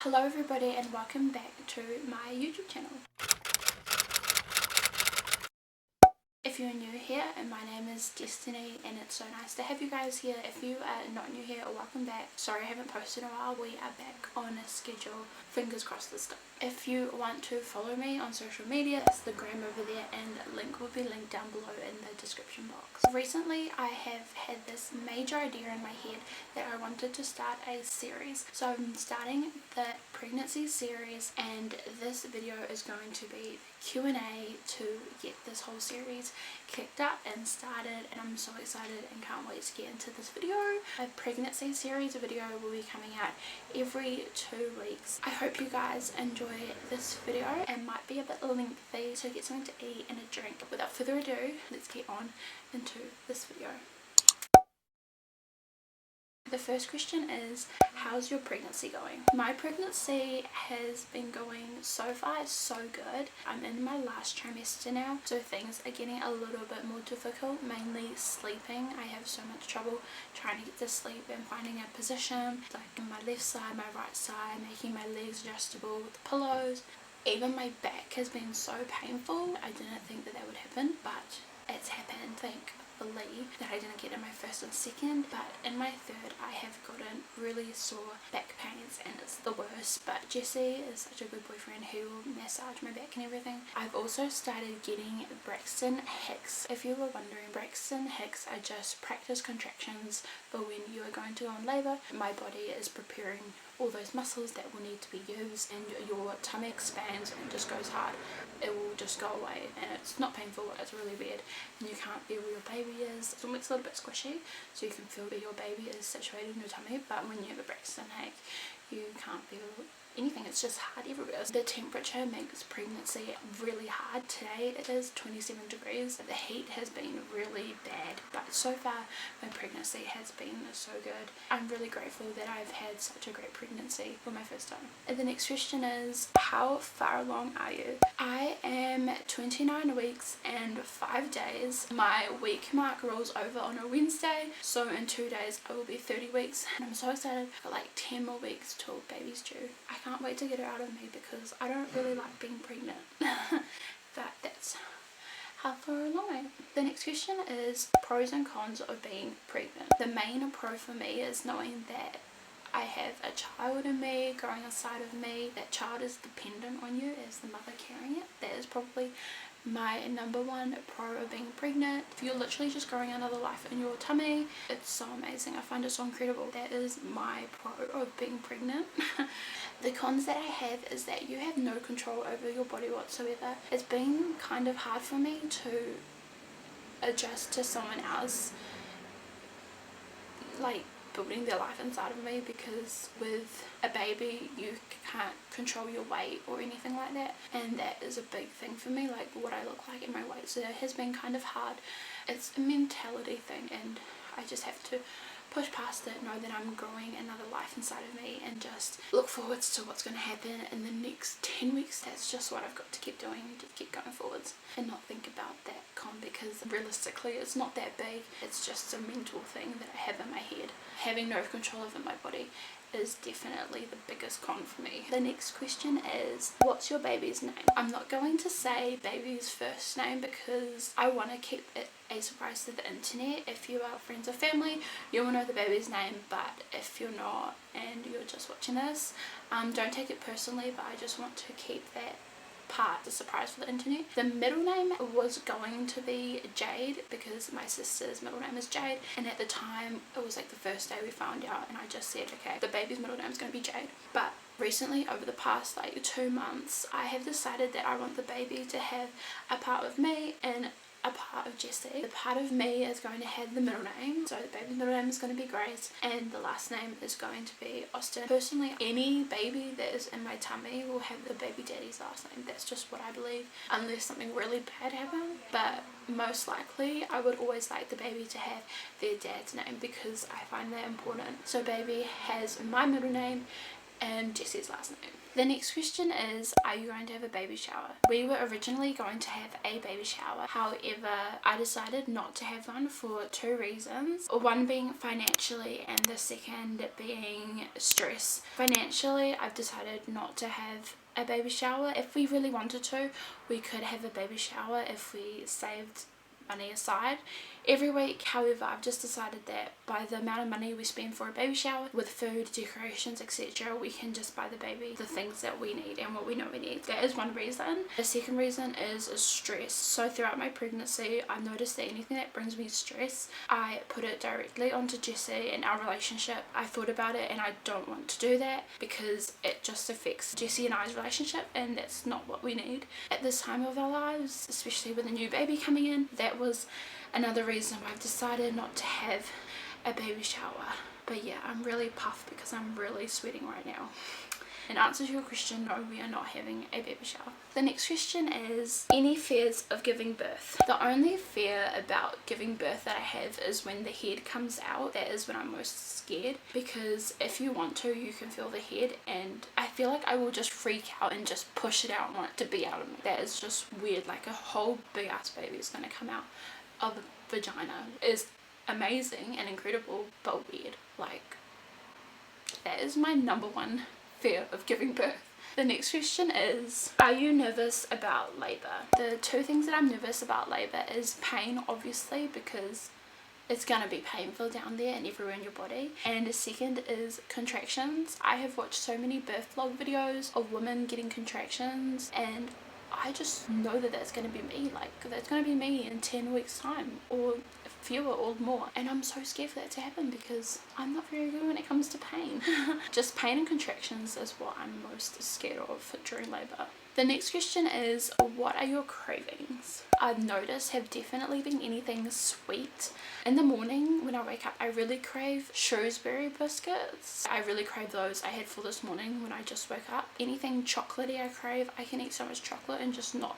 Hello everybody and welcome back to my YouTube channel. If you're new here, and my name is Destiny and it's so nice to have you guys here. If you are not new here, welcome back. Sorry I haven't posted in a while, we are back on a schedule. Fingers crossed this time. If you want to follow me on social media, that's the gram over there and link will be linked down below in the description box. Recently I have had this major idea in my head that I wanted to start a series. So I'm starting the pregnancy series and this video is going to be Q&A to get this whole series kicked up and started, and I'm so excited and can't wait to get into this video. A pregnancy series video will be coming out every 2 weeks. I hope you guys enjoy this video and might be a bit lengthy, so get something to eat and a drink. Without further ado, let's get on into this video. The first question is, how's your pregnancy going? My pregnancy has been going so far so good. I'm in my last trimester now, so things are getting a little bit more difficult, mainly sleeping. I have so much trouble trying to get to sleep and finding a position, like on my left side, my right side, making my legs adjustable with the pillows. Even my back has been so painful. I didn't think that would happen, but it's happened. Thankfully that I didn't get in my first and second, but in my third I have gotten really sore back pains and it's the worst. But Jesse is such a good boyfriend who will massage my back and everything. I've also started getting Braxton Hicks. If you were wondering, Braxton Hicks are just practice contractions for when you are going to go on labour. My body is preparing all those muscles that will need to be used and your tummy expands and just goes hard. It will just go away and it's not painful, it's really weird, and you can't feel where your baby is. It makes it a little bit squishy, so you can feel where your baby is situated in your tummy, but when you have a Braxton Hicks you can't feel anything. It's just hard everywhere. The temperature makes pregnancy really hard. Today it is 27 degrees. The heat has been really bad, but so far my pregnancy has been so good. I'm really grateful that I've had such a great pregnancy for my first time. And the next question is, how far along are you? I am 29 weeks and 5 days. My week mark rolls over on a Wednesday, so in 2 days I will be 30 weeks and I'm so excited. I've got like 10 more weeks till baby's due. I can't wait to get her out of me because I don't really like being pregnant. But that's how far along I am. The next question is pros and cons of being pregnant. The main pro for me is knowing that I have a child in me, growing inside of me. That child is dependent on you as the mother carrying it. That is probably my number one pro of being pregnant. If you're literally just growing another life in your tummy, it's so amazing. I find it so incredible. That is my pro of being pregnant. The cons that I have is that you have no control over your body whatsoever. It's been kind of hard for me to adjust to someone else like building their life inside of me, because with a baby you can't control your weight or anything like that, and that is a big thing for me, like what I look like in my weight. So it has been kind of hard. It's a mentality thing and I just have to push past it, know that I'm growing another life inside of me and just look forwards to what's going to happen in the next 10 weeks. That's just what I've got to keep doing, just keep going forwards and not think about that con, because realistically it's not that big. It's just a mental thing that I have in my head. Having no control over my body is definitely the biggest con for me. The next question is, what's your baby's name? I'm not going to say baby's first name because I want to keep it a surprise to the internet. If you are friends or family, you will know the baby's name, but if you're not and you're just watching this, don't take it personally, but I just want to keep that part a surprise for the internet. The middle name was going to be Jade because my sister's middle name is Jade, and at the time it was like the first day we found out and I just said, okay, the baby's middle name is going to be Jade. But recently, over the past like 2 months, I have decided that I want the baby to have a part of me and a part of Jessie. The part of me is going to have the middle name, so the baby's middle name is going to be Grace and the last name is going to be Austin. Personally, any baby that is in my tummy will have the baby daddy's last name. That's just what I believe, unless something really bad happens, but most likely I would always like the baby to have their dad's name because I find that important. So baby has my middle name and Jesse's last name. The next question is, are you going to have a baby shower? We were originally going to have a baby shower. However, I decided not to have one for 2 reasons. One being financially and the second being stress. Financially, I've decided not to have a baby shower. If we really wanted to, we could have a baby shower if we saved money aside every week. However, I've just decided that by the amount of money we spend for a baby shower, with food, decorations, etc., we can just buy the baby the things that we need and what we know we need. That is one reason. The second reason is stress. So throughout my pregnancy, I've noticed that anything that brings me stress, I put it directly onto Jesse and our relationship. I thought about it and I don't want to do that because it just affects Jesse and I's relationship, and that's not what we need at this time of our lives, especially with a new baby coming in. That was another reason why I've decided not to have a baby shower. But yeah, I'm really puffed because I'm really sweating right now. In answer to your question, no, we are not having a baby shower. The next question is, any fears of giving birth? The only fear about giving birth that I have is when the head comes out. That is when I'm most scared, because if you want to, you can feel the head, and I feel like I will just freak out and just push it out and want it to be out of me. That is just weird. Like a whole big ass baby is going to come out of a vagina. Is amazing and incredible, but weird. Like, that is my number one fear of giving birth. The next question is, are you nervous about labor? The 2 things that I'm nervous about labor is pain, obviously, because it's gonna be painful down there and everywhere in your body, and the second is contractions. I have watched so many birth vlog videos of women getting contractions, and I just know that that's going to be me. Like, that's going to be me in 10 weeks time, or fewer or more, and I'm so scared for that to happen because I'm not very good when it comes to pain. Just pain and contractions is what I'm most scared of during labor. The next question is, what are your cravings? I've noticed have definitely been anything sweet. In the morning when I wake up, I really crave Shrewsbury biscuits. I really crave those. I had 4 this morning when I just woke up. Anything chocolatey I crave. I can eat so much chocolate and just not,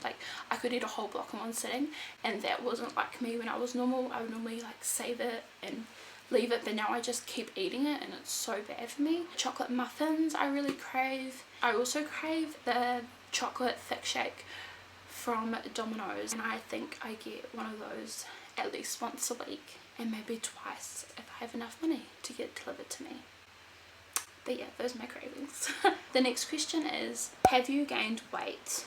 like, I could eat a whole block in one sitting, and that wasn't like me when I was normal. I would normally like save it and leave it, but now I just keep eating it and it's so bad for me. Chocolate muffins I really crave. I also crave the chocolate thick shake from Domino's, and I think I get one of those at least once a week, and maybe twice if I have enough money to get it delivered to me. But yeah, those are my cravings. The next question is, have you gained weight?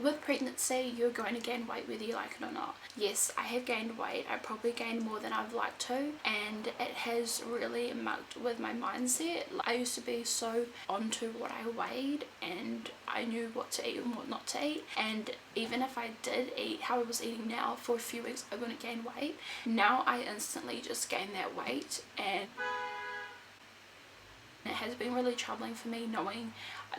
With pregnancy, you're going to gain weight whether you like it or not. Yes, I have gained weight. I probably gained more than I'd like to, and it has really mucked with my mindset. I used to be so onto what I weighed, and I knew what to eat and what not to eat, and even if I did eat how I was eating now for a few weeks, I wouldn't gain weight. Now I instantly just gain that weight, and it has been really troubling for me knowing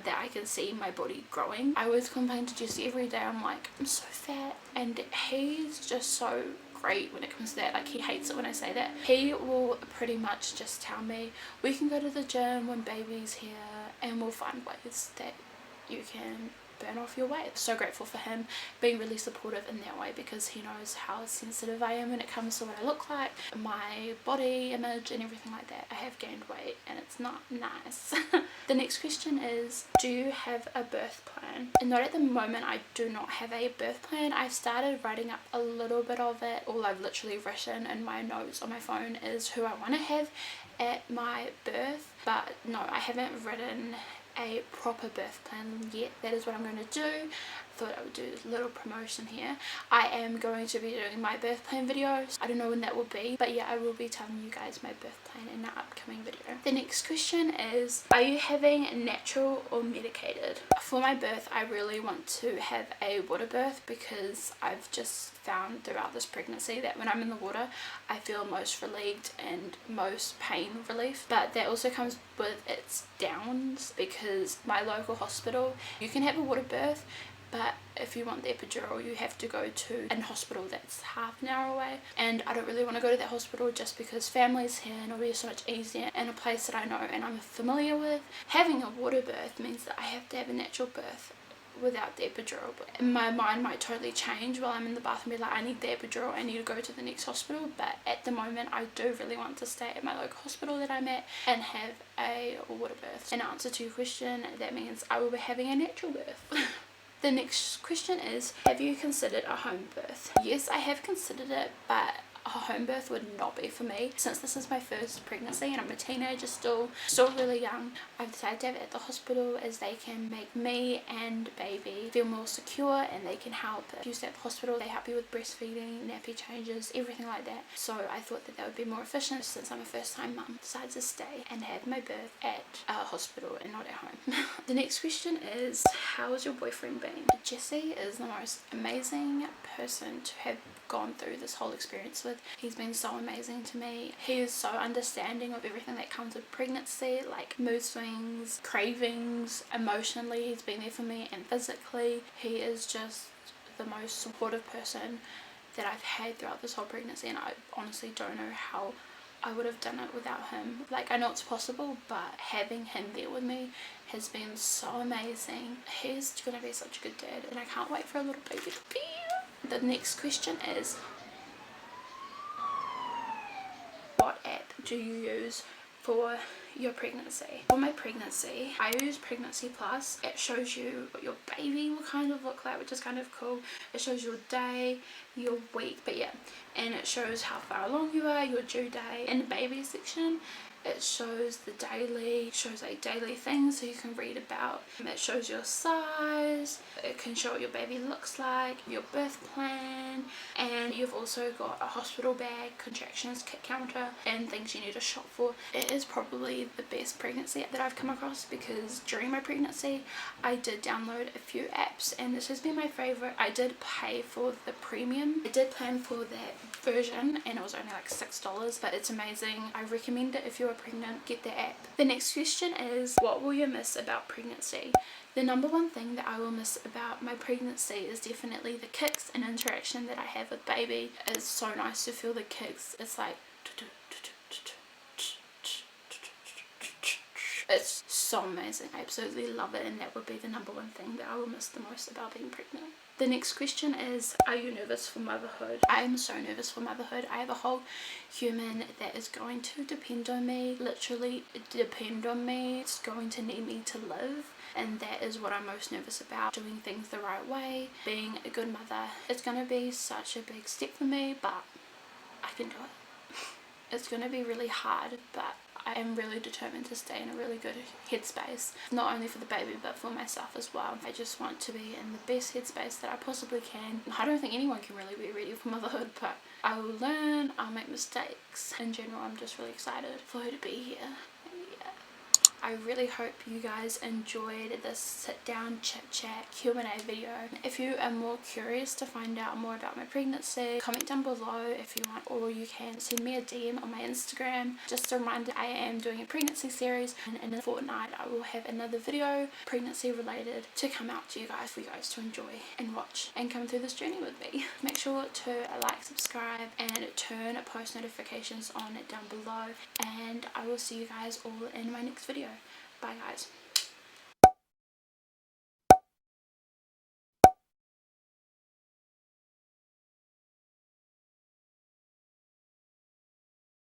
that I can see my body growing. I always complain to Jesse every day, I'm like, I'm so fat, and he's just so great when it comes to that. Like, he hates it when I say that. He will pretty much just tell me, we can go to the gym when baby's here and we'll find ways that you can burn off your weight. So grateful for him being really supportive in that way, because he knows how sensitive I am when it comes to what I look like, my body image and everything like that. I have gained weight and it's not nice. The next question is, do you have a birth plan? And not at the moment, I do not have a birth plan. I've started writing up a little bit of it. All I've literally written in my notes on my phone is who I want to have at my birth, but no, I haven't written a proper birth plan yet. That is what I'm going to do. Thought I would do a little promotion here. I am going to be doing my birth plan videos. I don't know when that will be, but yeah, I will be telling you guys my birth plan in an upcoming video. The next question is, are you having natural or medicated? For my birth, I really want to have a water birth, because I've just found throughout this pregnancy that when I'm in the water, I feel most relieved and most pain relief. But that also comes with its downs, because my local hospital, you can have a water birth, but if you want the epidural, you have to go to a hospital that's half an hour away, and I don't really want to go to that hospital just because family's here and it'll be so much easier in a place that I know and I'm familiar with. Having a water birth means that I have to have a natural birth, without the epidural. But my mind might totally change while I'm in the bathroom, be like, I need the epidural, I need to go to the next hospital. But at the moment I do really want to stay at my local hospital that I'm at and have a water birth. In answer to your question, that means I will be having a natural birth. The next question is, have you considered a home birth? Yes, I have considered it, but a home birth would not be for me. Since this is my first pregnancy and I'm a teenager still really young, I've decided to have it at the hospital, as they can make me and baby feel more secure, and they can help you stay at the hospital. They help you with breastfeeding, nappy changes, everything like that. So I thought that would be more efficient. Since I'm a first time mum, decided to stay and have my birth at a hospital and not at home. The next question is, how has your boyfriend been? Jesse is the most amazing person to have gone through this whole experience with. He's been so amazing to me. He is so understanding of everything that comes with pregnancy, like mood swings, cravings. Emotionally, he's been there for me, and physically he is just the most supportive person that I've had throughout this whole pregnancy, and I honestly don't know how I would have done it without him. Like, I know it's possible, but having him there with me has been so amazing. He's gonna be such a good dad, and I can't wait for a little baby to be here. The next question is, what app do you use for your pregnancy? For my pregnancy, I use Pregnancy Plus. It shows you what your baby will kind of look like, which is kind of cool. It shows your day, your week, but yeah, and it shows how far along you are, your due date. In the baby section, it shows the daily, shows like daily things so you can read about. It shows your size, it can show what your baby looks like, your birth plan, and you've also got a hospital bag, contractions kit counter, and things you need to shop for. It is probably the best pregnancy app that I've come across, because during my pregnancy I did download a few apps and this has been my favorite. I did pay for the premium. I did plan for that version and it was only like $6, but it's amazing. I recommend it. If you're pregnant, get the app. The next question is, what will you miss about pregnancy? The number one thing that I will miss about my pregnancy is definitely the kicks and interaction that I have with baby. It's so nice to feel the kicks. It's like, it's so amazing. I absolutely love it, and that would be the number one thing that I will miss the most about being pregnant. The next question is, are you nervous for motherhood? I am so nervous for motherhood. I have a whole human that is going to depend on me, literally depend on me. It's going to need me to live, and that is what I'm most nervous about. Doing things the right way, being a good mother. It's going to be such a big step for me, but I can do it. It's going to be really hard, but I am really determined to stay in a really good headspace, not only for the baby but for myself as well. I just want to be in the best headspace that I possibly can. I don't think anyone can really be ready for motherhood, but I will learn, I'll make mistakes. In general, I'm just really excited for her to be here. I really hope you guys enjoyed this sit down chit chat Q&A video. If you are more curious to find out more about my pregnancy, comment down below if you want, or you can send me a DM on my Instagram. Just a reminder, I am doing a pregnancy series, and in a fortnight I will have another video pregnancy related to come out to you guys for you guys to enjoy and watch and come through this journey with me. Make sure to like, subscribe, and turn post notifications on down below, and I will see you guys all in my next video. Bye guys.